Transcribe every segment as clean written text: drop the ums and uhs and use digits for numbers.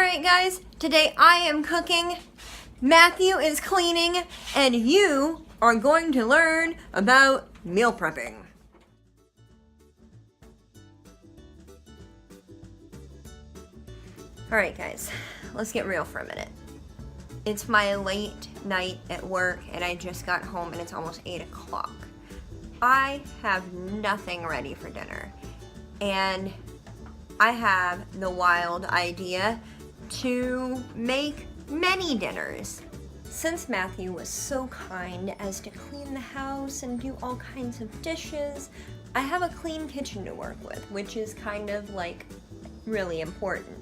Alright guys, today I am cooking, Matthew is cleaning, and you are going to learn about meal prepping. Alright guys, let's get real for a minute. It's my late night at work and I just got home and it's almost 8 o'clock. I have nothing ready for dinner and I have the wild idea to make many dinners. Since Matthew was so kind as to clean the house and do all kinds of dishes, I have a clean kitchen to work with, which is kind of like really important.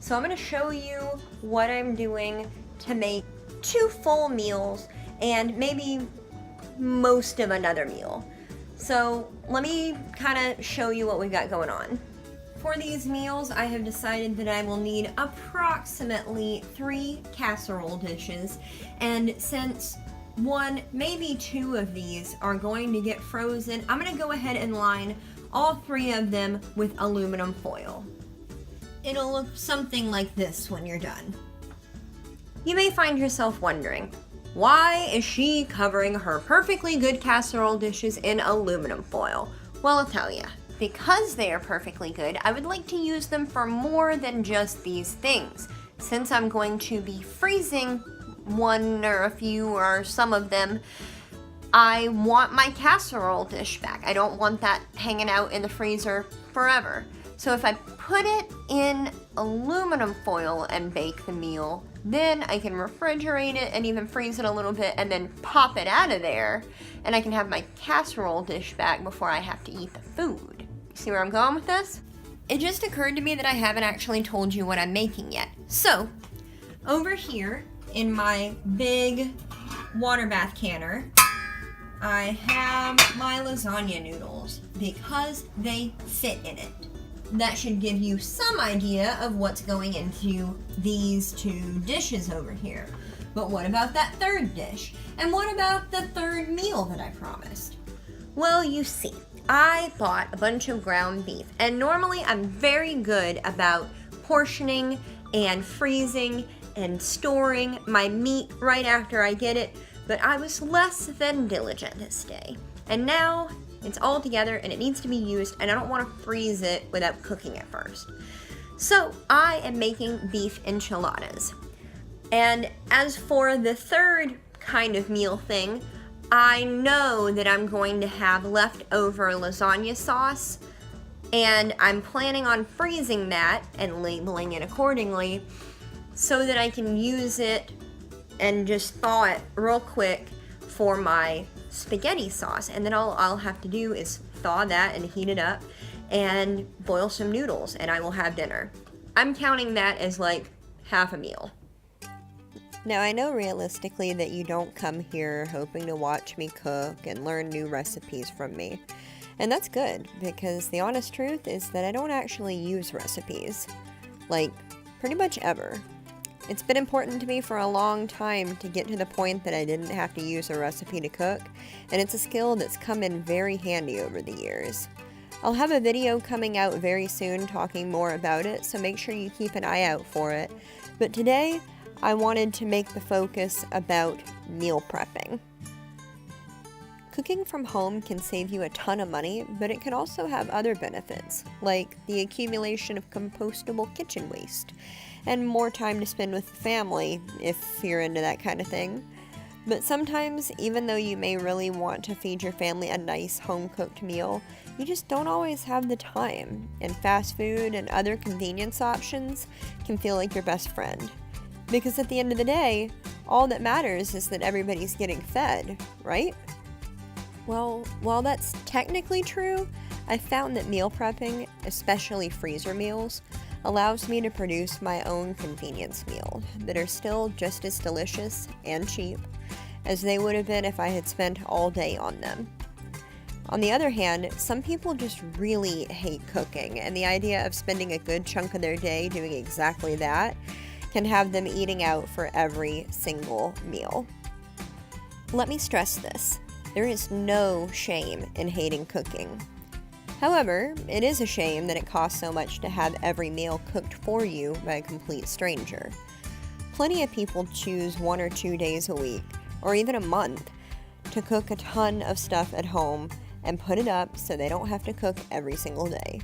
So I'm going to show you what I'm doing to make 2 full meals and maybe most of another meal. So let me kind of show you what we've got going on. For these meals, I have decided that I will need approximately 3 casserole dishes, and since 1, maybe 2 of these are going to get frozen, I'm going to go ahead and line all 3 of them with aluminum foil. It'll look something like this when you're done. You may find yourself wondering, why is she covering her perfectly good casserole dishes in aluminum foil? Well, I'll tell you. Because they are perfectly good, I would like to use them for more than just these things. Since I'm going to be freezing 1 or a few or some of them, I want my casserole dish back. I don't want that hanging out in the freezer forever. So if I put it in aluminum foil and bake the meal, then I can refrigerate it and even freeze it a little bit and then pop it out of there, and I can have my casserole dish back before I have to eat the food. See where I'm going with this? It just occurred to me that I haven't actually told you what I'm making yet. So, over here in my big water bath canner, I have my lasagna noodles because they fit in it. That should give you some idea of what's going into these 2 dishes over here. But what about that 3rd dish? And what about the 3rd meal that I promised? Well, you see, I bought a bunch of ground beef, and normally I'm very good about portioning and freezing and storing my meat right after I get it, but I was less than diligent this day. And now it's all together and it needs to be used, and I don't want to freeze it without cooking it first. So I am making beef enchiladas. And as for the 3rd kind of meal thing, I know that I'm going to have leftover lasagna sauce, and I'm planning on freezing that and labeling it accordingly so that I can use it and just thaw it real quick for my spaghetti sauce. And then all I'll have to do is thaw that and heat it up and boil some noodles, and I will have dinner. I'm counting that as like half a meal. Now, I know realistically that you don't come here hoping to watch me cook and learn new recipes from me. And that's good, because the honest truth is that I don't actually use recipes. Like, pretty much ever. It's been important to me for a long time to get to the point that I didn't have to use a recipe to cook, and it's a skill that's come in very handy over the years. I'll have a video coming out very soon talking more about it, so make sure you keep an eye out for it. But today, I wanted to make the focus about meal prepping. Cooking from home can save you a ton of money, but it can also have other benefits, like the accumulation of compostable kitchen waste, and more time to spend with the family, if you're into that kind of thing. But sometimes, even though you may really want to feed your family a nice home-cooked meal, you just don't always have the time, and fast food and other convenience options can feel like your best friend. Because at the end of the day, all that matters is that everybody's getting fed, right? Well, while that's technically true, I found that meal prepping, especially freezer meals, allows me to produce my own convenience meal that are still just as delicious and cheap as they would have been if I had spent all day on them. On the other hand, some people just really hate cooking, and the idea of spending a good chunk of their day doing exactly that can have them eating out for every single meal. Let me stress this. There is no shame in hating cooking. However, it is a shame that it costs so much to have every meal cooked for you by a complete stranger. Plenty of people choose 1 or 2 days a week, or even a month, to cook a ton of stuff at home and put it up so they don't have to cook every single day.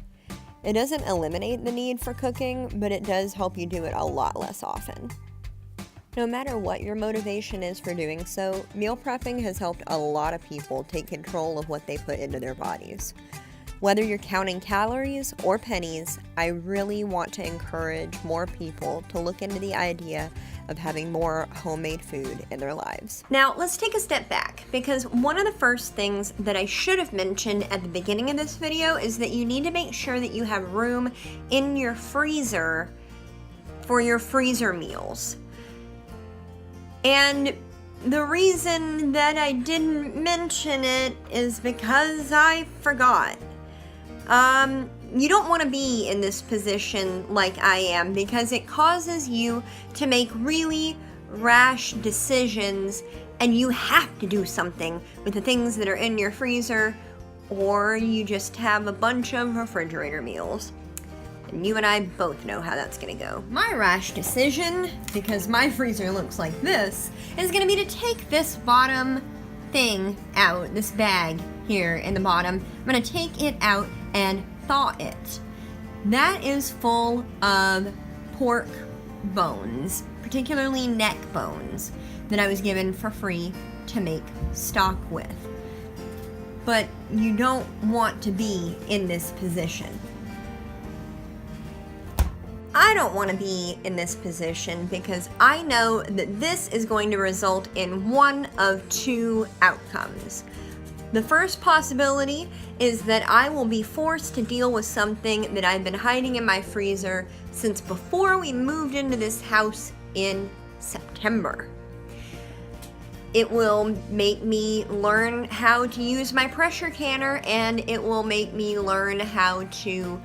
It doesn't eliminate the need for cooking, but it does help you do it a lot less often. No matter what your motivation is for doing so, meal prepping has helped a lot of people take control of what they put into their bodies. Whether you're counting calories or pennies, I really want to encourage more people to look into the idea of having more homemade food in their lives. Now, let's take a step back, because one of the first things that I should have mentioned at the beginning of this video is that you need to make sure that you have room in your freezer for your freezer meals. And the reason that I didn't mention it is because I forgot. You don't want to be in this position like I am, because it causes you to make really rash decisions, and you have to do something with the things that are in your freezer, or you just have a bunch of refrigerator meals. And you and I both know how that's gonna go. My rash decision, because my freezer looks like this, is gonna be to take this bottom thing out, this bag here in the bottom. I'm gonna take it out and thaw it. That is full of pork bones, particularly neck bones, that I was given for free to make stock with. But you don't want to be in this position. I don't want to be in this position because I know that this is going to result in one of 2 outcomes. The first possibility is that I will be forced to deal with something that I've been hiding in my freezer since before we moved into this house in September. It will make me learn how to use my pressure canner, and it will make me learn how to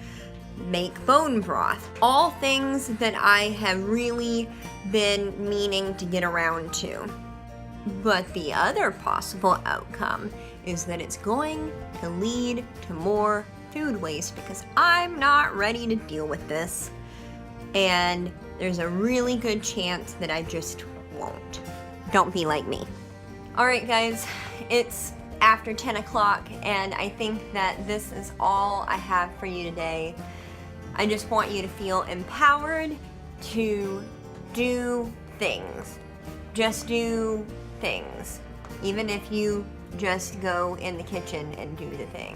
make bone broth. All things that I have really been meaning to get around to. But the other possible outcome is that it's going to lead to more food waste, because I'm not ready to deal with this. And there's a really good chance that I just won't. Don't be like me. Alright guys, it's after 10 o'clock, and I think that this is all I have for you today. I just want you to feel empowered to do things. Just do things. Even if you just go in the kitchen and do the thing.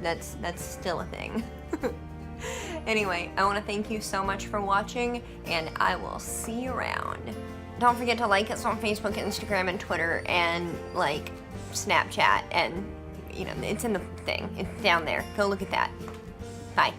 That's still a thing. Anyway, I want to thank you so much for watching, and I will see you around. Don't forget to like us on Facebook, Instagram, and Twitter, and like Snapchat, and you know, it's in the thing. It's down there. Go look at that. Bye.